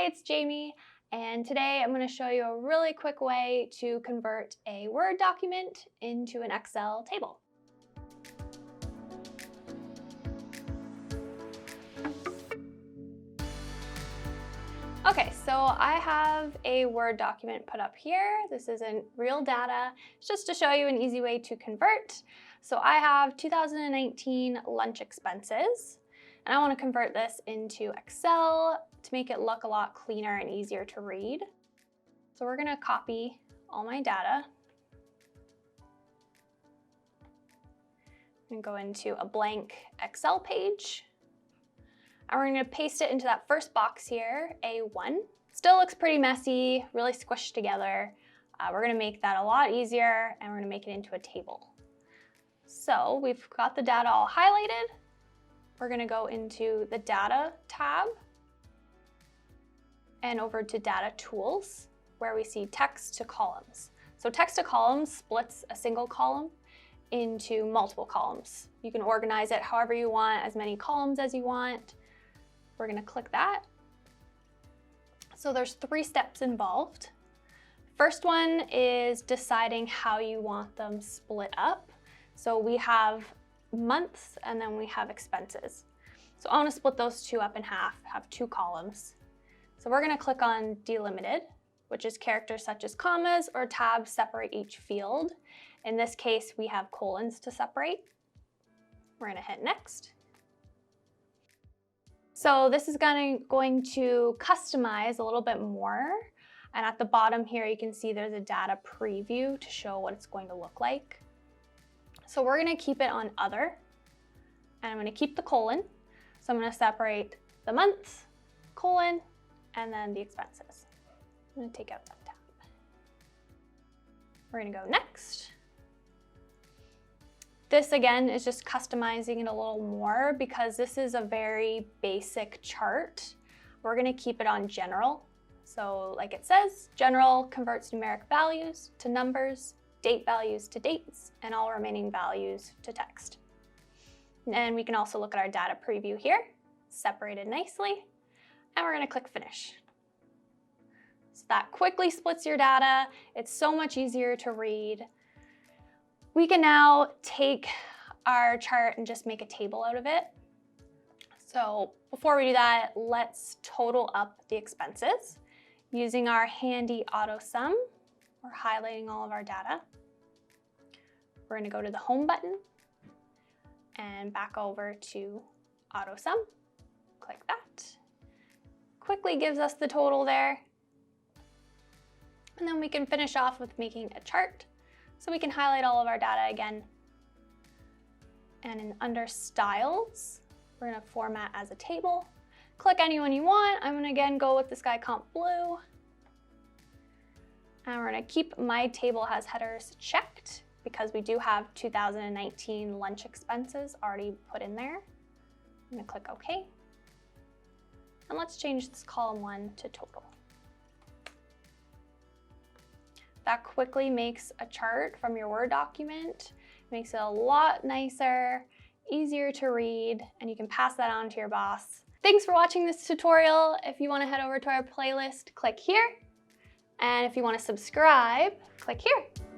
Hi, it's Jamie, and today I'm going to show you a really quick way to convert a Word document into an Excel table. Okay, so I have a Word document put up here. This isn't real data. It's just to show you an easy way to convert. So I have 2019 lunch expenses, and I want to convert this into Excel to make it look a lot cleaner and easier to read. So we're going to copy all my data and go into a blank Excel page. And we're going to paste it into that first box here, A1. Still looks pretty messy, really squished together. We're going to make that a lot easier, and we're going to make it into a table. So we've got the data all highlighted. We're going to go into the Data tab and over to Data Tools, where we see Text to Columns. So Text to Columns splits a single column into multiple columns. You can organize it however you want, as many columns as you want. We're going to click that. So there's 3 steps involved. First one is deciding how you want them split up. So we have months and then we have expenses. So I want to split those 2 up in half, have 2 columns. So we're going to click on Delimited, which is characters such as commas or tabs separate each field. In this case, we have colons to separate. We're going to hit Next. So this is going to customize a little bit more. And at the bottom here, you can see there's a data preview to show what it's going to look like. So we're going to keep it on Other, and I'm going to keep the colon. So I'm going to separate the months, colon, and then the expenses. I'm going to take out that tab. We're going to go Next. This again is just customizing it a little more because this is a very basic chart. We're going to keep it on General. So like it says, General converts numeric values to numbers, date values to dates, and all remaining values to text. And we can also look at our data preview here, separated nicely, and we're going to click Finish. So that quickly splits your data. It's so much easier to read. We can now take our chart and just make a table out of it. So before we do that, let's total up the expenses. Using our handy auto sum, we're highlighting all of our data. We're going to go to the Home button and back over to auto sum. Click that. Quickly gives us the total there. And then we can finish off with making a chart. So we can highlight all of our data again. And under Styles, we're going to format as a table. Click any one you want. I'm going to again go with the Skycomp blue. And we're going to keep My Table Has Headers checked because we do have 2019 lunch expenses already put in there. I'm going to click OK. And let's change this column 1 to total. That quickly makes a chart from your Word document. It makes it a lot nicer, easier to read, and you can pass that on to your boss. Thanks for watching this tutorial. If you want to head over to our playlist, click here. And if you want to subscribe, click here.